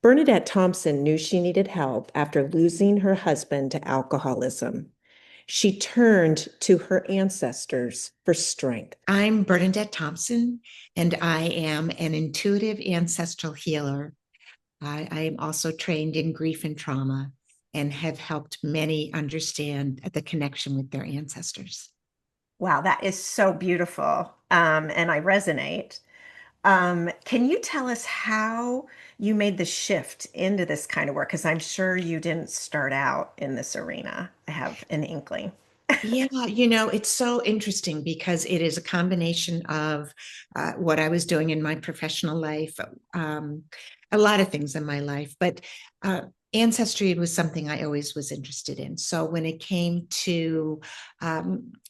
Bernadette Thompson knew she needed help after losing her husband to alcoholism. She turned to her ancestors for strength. I'm Bernadette Thompson, and I am an intuitive ancestral healer. I am also trained in grief and trauma and have helped many understand the connection with their ancestors. Wow, that is so beautiful. And I resonate. Can you tell us how you made the shift into this kind of work? Because I'm sure you didn't start out in this arena. I have an inkling. Yeah, it's so interesting because it is a combination of what I was doing in my professional life, um, a lot of things in my life, but uh, ancestry was something I always was interested in. So when it came to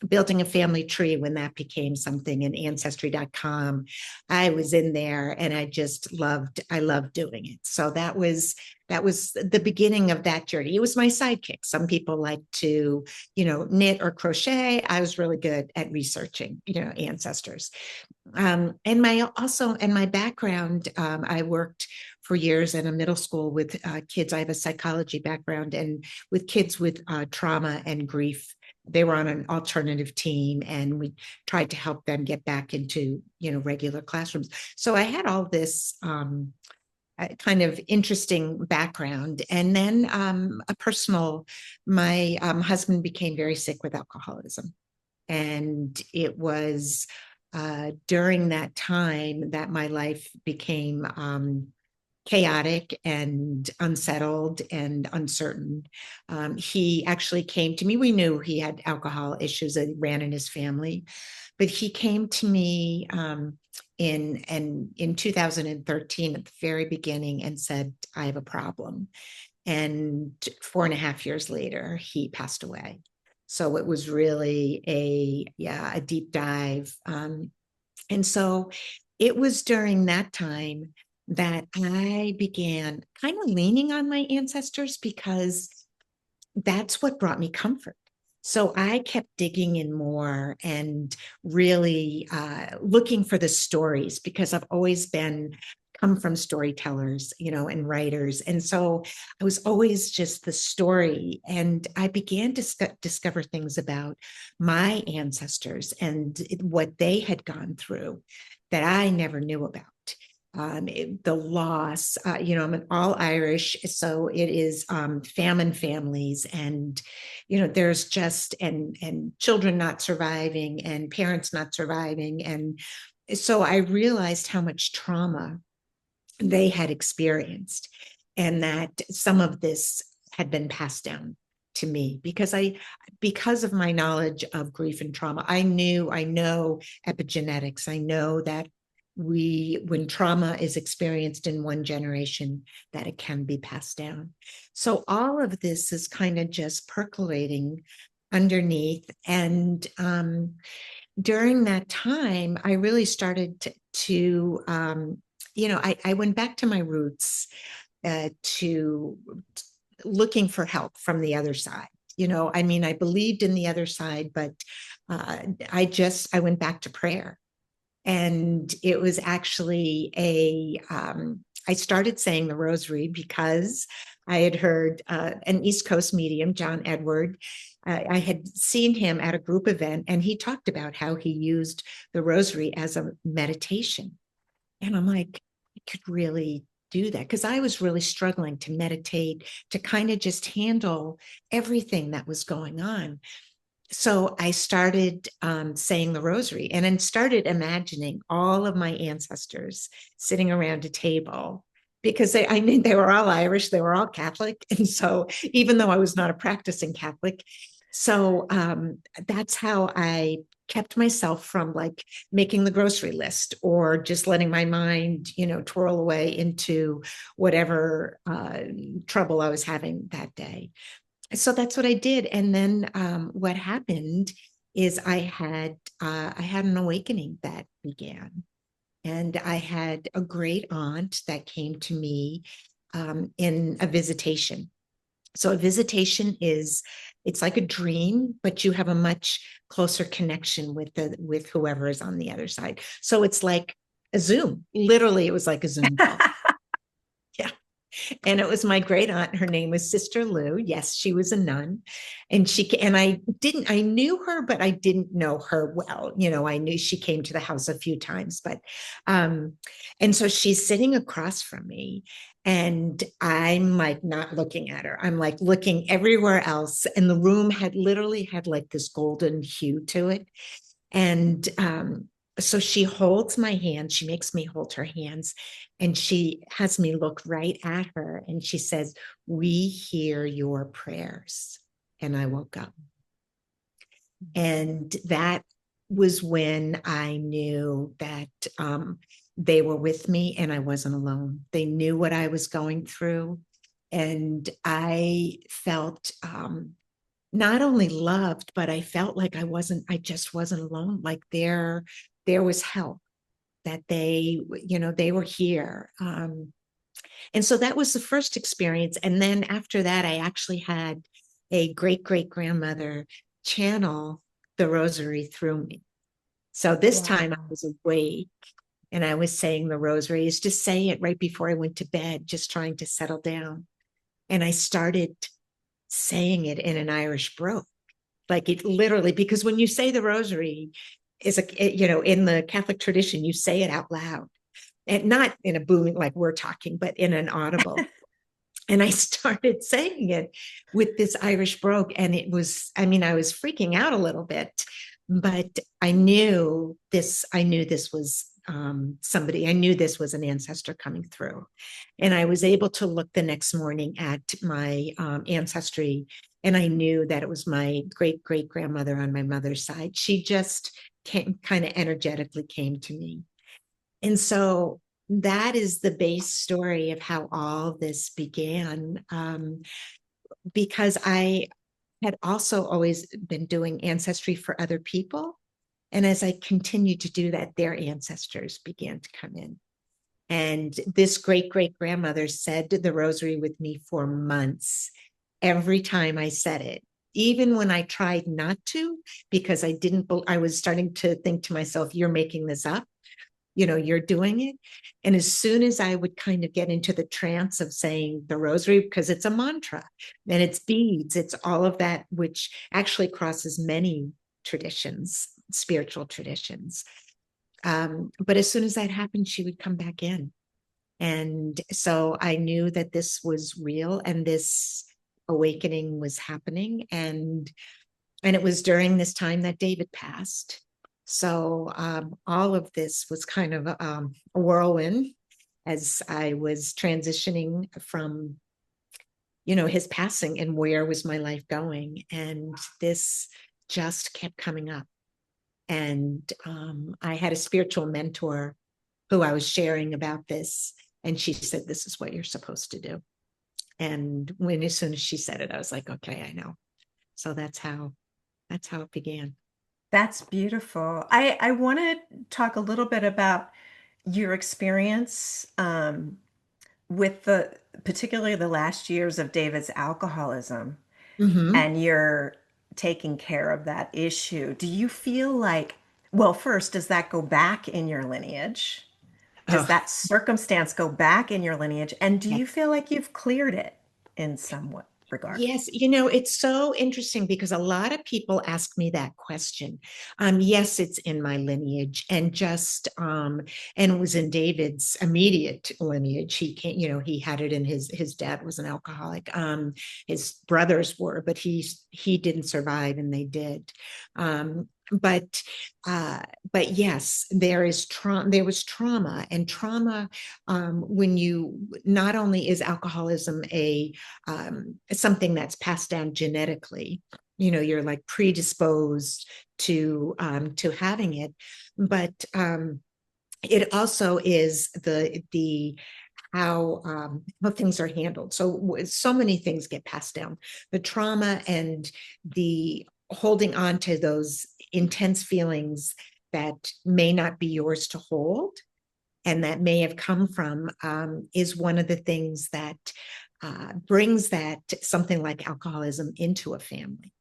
building a family tree, when that became something in ancestry.com, I was in there and I loved doing it. So that was the beginning of that journey. It was my sidekick. Some people like to knit or crochet. I was really good at researching, ancestors. And my background, I worked for years in a middle school with kids. I have a psychology background and with kids with trauma and grief. They were on an alternative team and we tried to help them get back into, regular classrooms. So I had all this kind of interesting background. And then my husband became very sick with alcoholism. And it was during that time that my life became chaotic and unsettled and uncertain. He actually came to me. We knew he had alcohol issues that ran in his family, but he came to me in 2013 at the very beginning and said, "I have a problem." And 4.5 years later, he passed away. So it was really a deep dive. And so it was during that time that I began kind of leaning on my ancestors because that's what brought me comfort. So I kept digging in more and really looking for the stories because I've always come from storytellers, and writers. And so I was always just the story. And I began to discover things about my ancestors and what they had gone through that I never knew about. The loss, I'm an all Irish, so it is famine families, and there's just and children not surviving and parents not surviving, and so I realized how much trauma they had experienced, and that some of this had been passed down to me because of my knowledge of grief and trauma. I know epigenetics. I know that when trauma is experienced in one generation, that it can be passed down. So all of this is kind of just percolating underneath. And during that time, I really started I went back to my roots, to looking for help from the other side. I believed in the other side, but I went back to prayer. And it was actually I started saying the rosary because I had heard an East Coast medium, John Edward. I had seen him at a group event, and he talked about how he used the rosary as a meditation. And I'm like, I could really do that because I was really struggling to meditate, to kind of just handle everything that was going on. So I started saying the rosary and then started imagining all of my ancestors sitting around a table because I knew they were all Irish, they were all Catholic. And so even though I was not a practicing Catholic, so that's how I kept myself from like making the grocery list or just letting my mind, twirl away into whatever trouble I was having that day. So that's what I did. And then what happened is I had an awakening that began. And I had a great aunt that came to me in a visitation. So a visitation it's like a dream, but you have a much closer connection with whoever is on the other side. So it's like a Zoom. Literally, it was like a Zoom call. Yeah. And it was my great aunt. Her name was Sister Lou. Yes, she was a nun. And I knew her, but I didn't know her well. I knew she came to the house a few times, um, and so she's sitting across from me, and I'm like not looking at her. I'm like looking everywhere else. And the room had literally had like this golden hue to it. And so she holds my hand. She makes me hold her hands, and she has me look right at her. And she says, "We hear your prayers." And I woke up. And that was when I knew that they were with me and I wasn't alone. They knew what I was going through. And I felt not only loved, but I felt like I just wasn't alone. Like there was help, that they were here. And so that was the first experience. And then after that, I actually had a great grandmother channel the rosary through me. So this time I was awake and I was saying the rosary. I used to say it right before I went to bed, just trying to settle down. And I started saying it in an Irish brogue, like it literally, because when you say the rosary in the Catholic tradition, you say it out loud, and not in a booming like we're talking, but in an audible. And I started saying it with this Irish brogue, and I was freaking out a little bit, but I knew this was somebody. I knew this was an ancestor coming through. And I was able to look the next morning at my ancestry, and I knew that it was my great grandmother on my mother's side. She just kind of energetically came to me. And so that is the base story of how all this began, because I had also always been doing ancestry for other people. And as I continued to do that, their ancestors began to come in. And this great grandmother said the rosary with me for months, every time I said it, even when I tried not to, because I was starting to think to myself, you're making this up. You're doing it. And as soon as I would kind of get into the trance of saying the rosary, because it's a mantra and it's beads, it's all of that, which actually crosses many traditions, spiritual traditions. But as soon as that happened, she would come back in. And so I knew that this was real and this awakening was happening. And it was during this time that David passed. So all of this was kind of a whirlwind as I was transitioning from, his passing and where was my life going. And this just kept coming up. And I had a spiritual mentor who I was sharing about this. And she said, this is what you're supposed to do. And as soon as she said it, I was like, okay, I know. So that's how it began. That's beautiful. I want to talk a little bit about your experience with particularly the last years of David's alcoholism, Mm-hmm. and you're taking care of that issue. Do you feel like, well, first, does that go back in your lineage? Does Oh, that circumstance go back in your lineage? And do you yes. feel like you've cleared it in some regard? Yes, it's so interesting because a lot of people ask me that question. Yes, it's in my lineage, and and it was in David's immediate lineage. He can't, he had it in his dad was an alcoholic. His brothers were, but he didn't survive, and they did. Um, but yes, there was trauma, and trauma when you not only is alcoholism something that's passed down genetically, you're like predisposed to having it, but it also is the how things are handled. So many things get passed down, the trauma and the holding on to those intense feelings that may not be yours to hold and that may have come from is one of the things that brings that something like alcoholism into a family.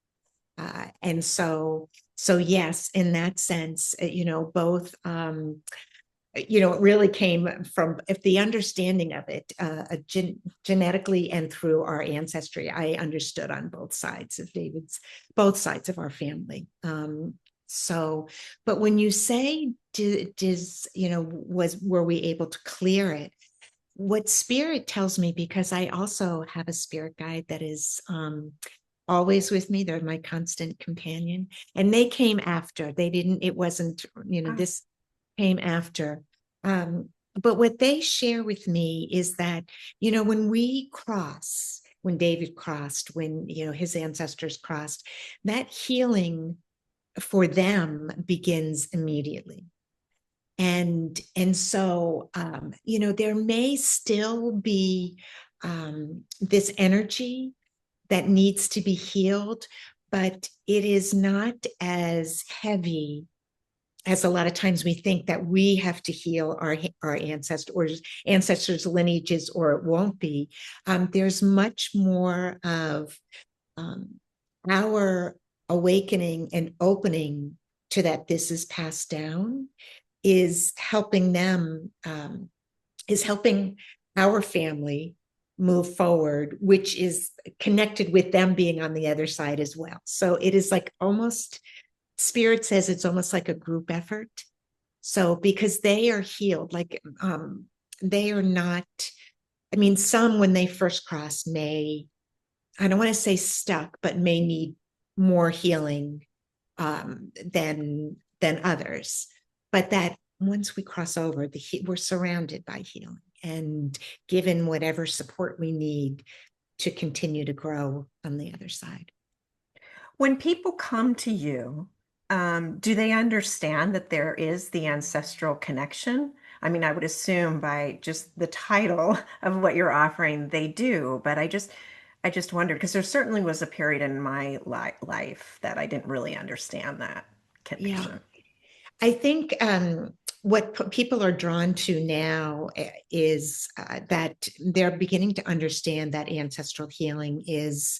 And so yes, in that sense, both it really came from, if the understanding of it, genetically and through our ancestry, I understood on both sides of our family. But when you say, were we able to clear it? What spirit tells me, because I also have a spirit guide that is always with me. They're my constant companion. And they came after. It wasn't, this came after. But what they share with me is that, when David crossed, when, his ancestors crossed, that healing for them begins immediately. And so, there may still be this energy that needs to be healed, but it is not as heavy as a lot of times we think that we have to heal our ancestors' lineages, or it won't be. There's much more of our awakening and opening to that this is passed down is helping them, is helping our family move forward, which is connected with them being on the other side as well. So it is like almost, Spirit says it's almost like a group effort. So because they are healed, like they are not, some when they first cross may, I don't want to say stuck, but may need more healing than others. But that once we cross over, we're surrounded by healing and given whatever support we need to continue to grow on the other side. When people come to you, do they understand that there is the ancestral connection? I would assume by just the title of what you're offering, they do, but I just wondered, because there certainly was a period in my life that I didn't really understand that connection. Yeah. I think what people are drawn to now is that they're beginning to understand that ancestral healing is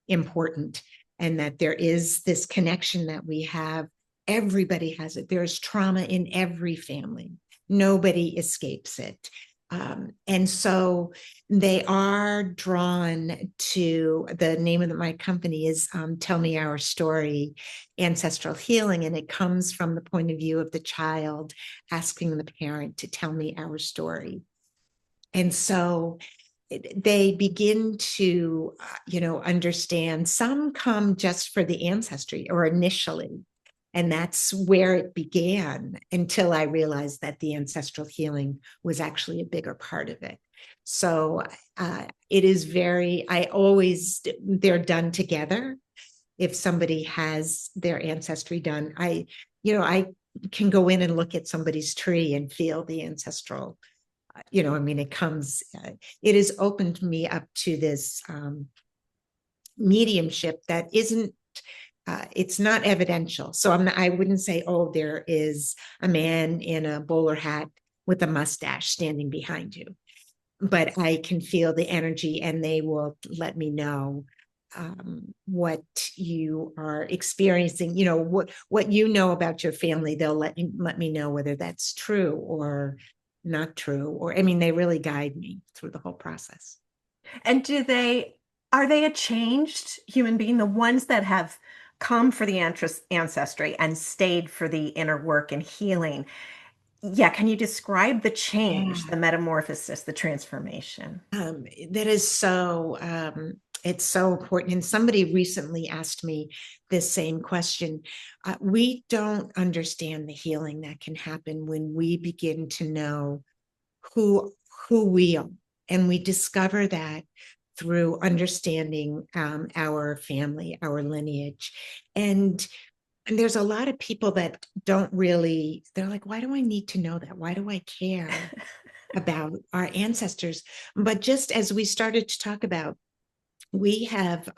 important, and that there is this connection that we have. Everybody has it. There's trauma in every family. Nobody escapes it. And so they are drawn to, the name of my company is Tell Me Our Story, Ancestral Healing. And it comes from the point of view of the child asking the parent to tell me our story. And so they begin to, understand. Some come just for the ancestry, or initially, and that's where it began, until I realized that the ancestral healing was actually a bigger part of it. So it is they're done together. If somebody has their ancestry done, I can go in and look at somebody's tree and feel the ancestral, it has opened me up to this mediumship that isn't, it's not evidential. So I wouldn't say, oh, there is a man in a bowler hat with a mustache standing behind you, but I can feel the energy, and they will let me know what you are experiencing, what you know about your family. They'll let me know whether that's true or not true, or they really guide me through the whole process. And are they a changed human being, the ones that have come for the ancestry and stayed for the inner work and healing? Yeah, can you describe the change, the metamorphosis, the transformation? That is so, it's so important. And somebody recently asked me this same question. We don't understand the healing that can happen when we begin to know who we are. And we discover that through understanding our family, our lineage. And there's a lot of people that don't really, they're like, why do I need to know that? Why do I care about our ancestors? But just as we started to talk about, we have,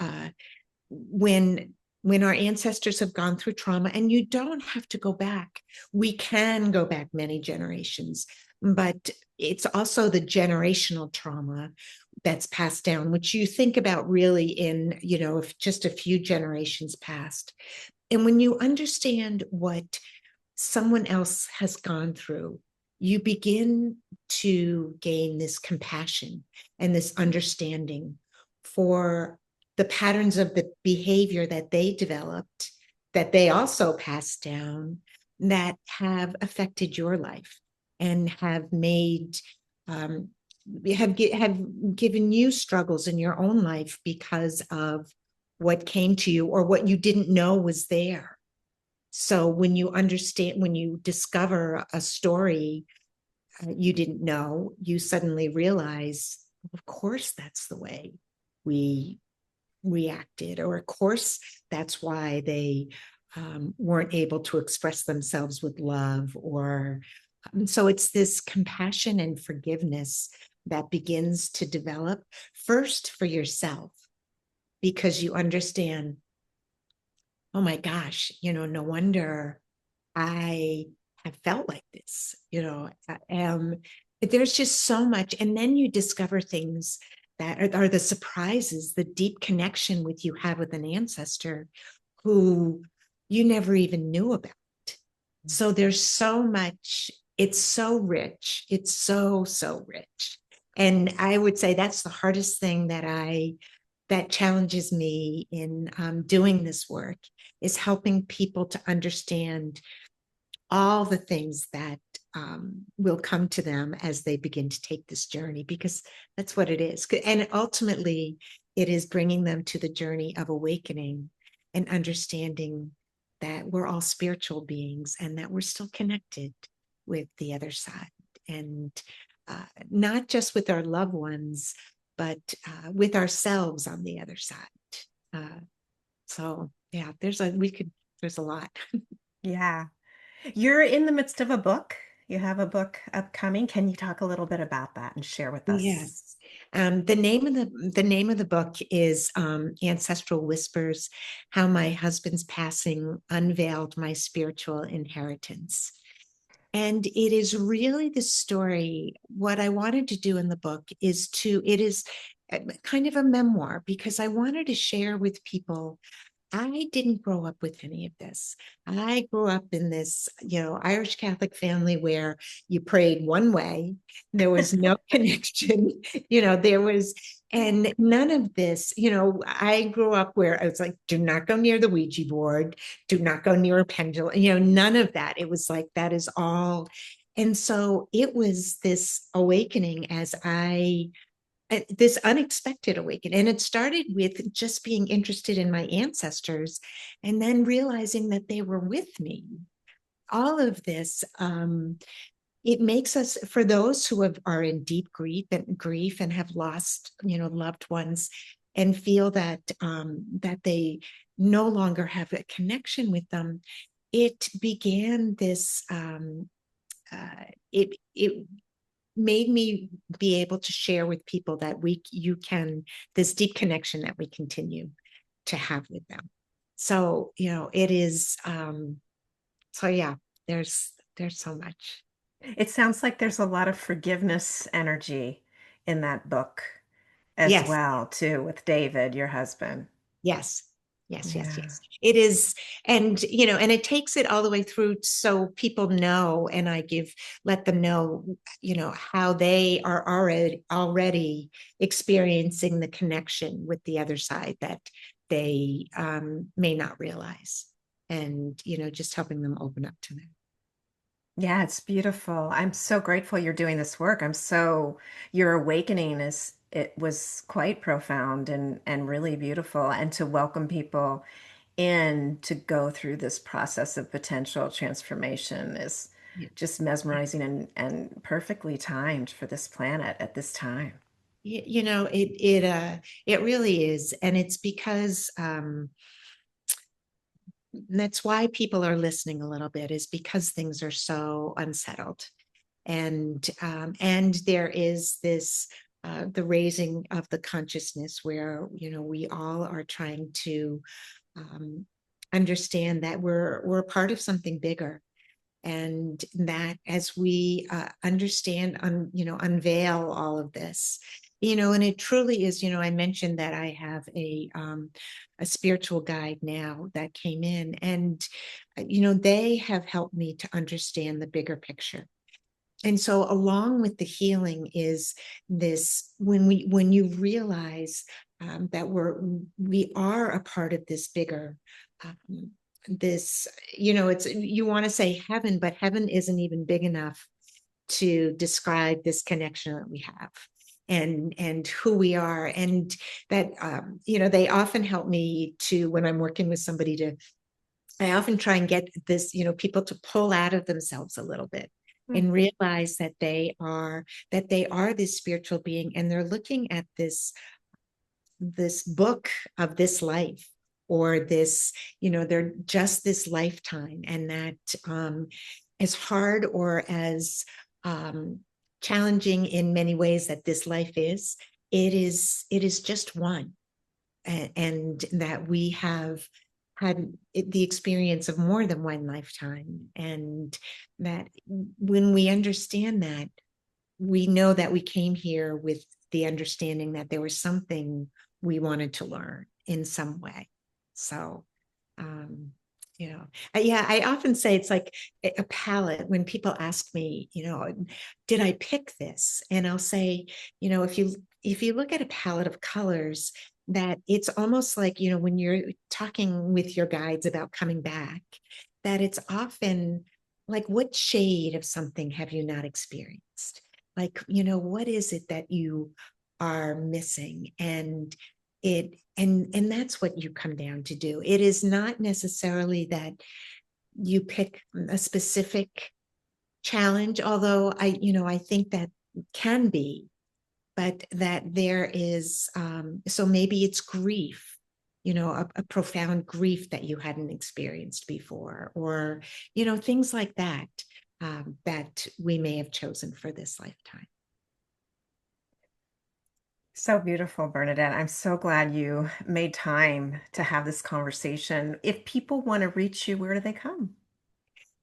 when our ancestors have gone through trauma, and you don't have to go back, we can go back many generations, but it's also the generational trauma that's passed down, which you think about really in, if just a few generations passed. And when you understand what someone else has gone through, you begin to gain this compassion and this understanding for the patterns of the behavior that they developed, that they also passed down, that have affected your life and have made have given you struggles in your own life because of what came to you or what you didn't know was there. So when you understand, when you discover a story you didn't know, you suddenly realize, of course, that's the way we reacted, or of course, that's why they weren't able to express themselves with love. Or so it's this compassion and forgiveness that begins to develop first for yourself, because you understand, oh my gosh, no wonder I have felt like this, there's just so much. And then you discover things that are the surprises, the deep connection with you have with an ancestor who you never even knew about. So there's so much, it's so rich. It's so, so rich. And I would say that's the hardest thing that challenges me in doing this work, is helping people to understand all the things that will come to them as they begin to take this journey, because that's what it is. And ultimately, it is bringing them to the journey of awakening and understanding that we're all spiritual beings and that we're still connected with the other side. And not just with our loved ones, but with ourselves on the other side. So yeah, there's a lot. Yeah. You're in the midst of a book. You have a book upcoming. Can you talk a little bit about that and share with us? Yes. The name of the book is Ancestral Whispers: How My Husband's Passing Unveiled My Spiritual Inheritance. And it is really the story. What I wanted to do in the book it is kind of a memoir, because I wanted to share with people, I didn't grow up with any of this. I grew up in this, Irish Catholic family where you prayed one way. There was no connection, and none of this, I grew up where I was like, do not go near the Ouija board, do not go near a pendulum, none of that. It was like, that is all. And so it was this awakening this unexpected awakening. And it started with just being interested in my ancestors and then realizing that they were with me. All of this, it makes us, for those who are in deep grief and have lost, loved ones, and feel that that they no longer have a connection with them, it began this. It made me be able to share with people that this deep connection that we continue to have with them. So, it is, so yeah, there's so much. It sounds like there's a lot of forgiveness energy in that book as Yes. well, too, with David, your husband. Yes. Yes, yes, Yeah. yes. It is. And, and it takes it all the way through so people know, and let them know, how they are already experiencing the connection with the other side that they may not realize. And, just helping them open up to them. Yeah, it's beautiful. I'm so grateful you're doing this work. Your awakening it was quite profound and really beautiful. And to welcome people in to go through this process of potential transformation is Yeah. just mesmerizing and perfectly timed for this planet at this time. It really is. And it's because that's why people are listening a little bit, is because things are so unsettled. And there is this the raising of the consciousness where we all are trying to understand that we're a part of something bigger, and that as we understand, unveil all of this, and it truly is, I mentioned that I have a spiritual guide now that came in, and they have helped me to understand the bigger picture. and so along with the healing is this, when you realize that we are a part of this bigger, this, it's, you want to say heaven, but heaven isn't even big enough to describe this connection that we have and who we are. And that, they often help me to, when I'm working with somebody, to, I often try and get this, people to pull out of themselves a little bit and realize that they are this spiritual being, and they're looking at this book of this life, or this, they're just this lifetime, and that as hard or as challenging in many ways that this life is, it is just one, and that we have had the experience of more than one lifetime, and that when we understand that, we know that we came here with the understanding that there was something we wanted to learn in some way. So, yeah, I often say it's like a palette. When people ask me, did I pick this? And I'll say, if you look at a palette of colors, that it's almost like, when you're talking with your guides about coming back, that it's often like, what shade of something have you not experienced? Like, what is it that you are missing? And that's what you come down to do. It is not necessarily that you pick a specific challenge, although I think that can be, but that there is, so maybe it's grief, a profound grief that you hadn't experienced before, or, things like that, that we may have chosen for this lifetime. So beautiful, Bernadette. I'm so glad you made time to have this conversation. If people want to reach you, where do they come?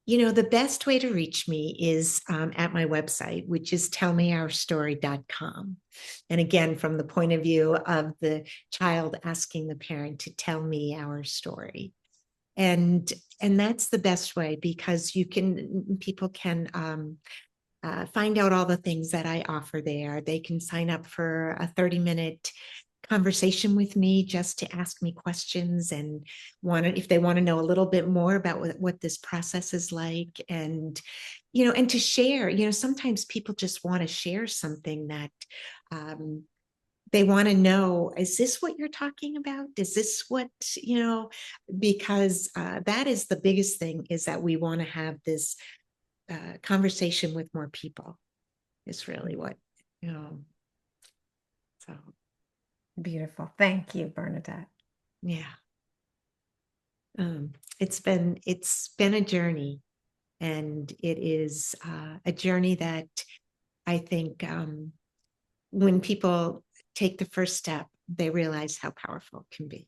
The best way to reach me is at my website, which is tellmeourstory.com. And again, from the point of view of the child asking the parent to tell me our story. And that's the best way, because people can find out all the things that I offer there. They can sign up for a 30-minute conversation with me just to ask me questions, and if they want to know a little bit more about what this process is like, and and to share. Sometimes people just want to share something that they want to know, is this what you're talking about? Is this what, because that is the biggest thing, is that we want to have this conversation with more people, is really what, so. Beautiful. Thank you, Bernadette. Yeah. It's been a journey, and it is a journey that I think when people take the first step, they realize how powerful it can be.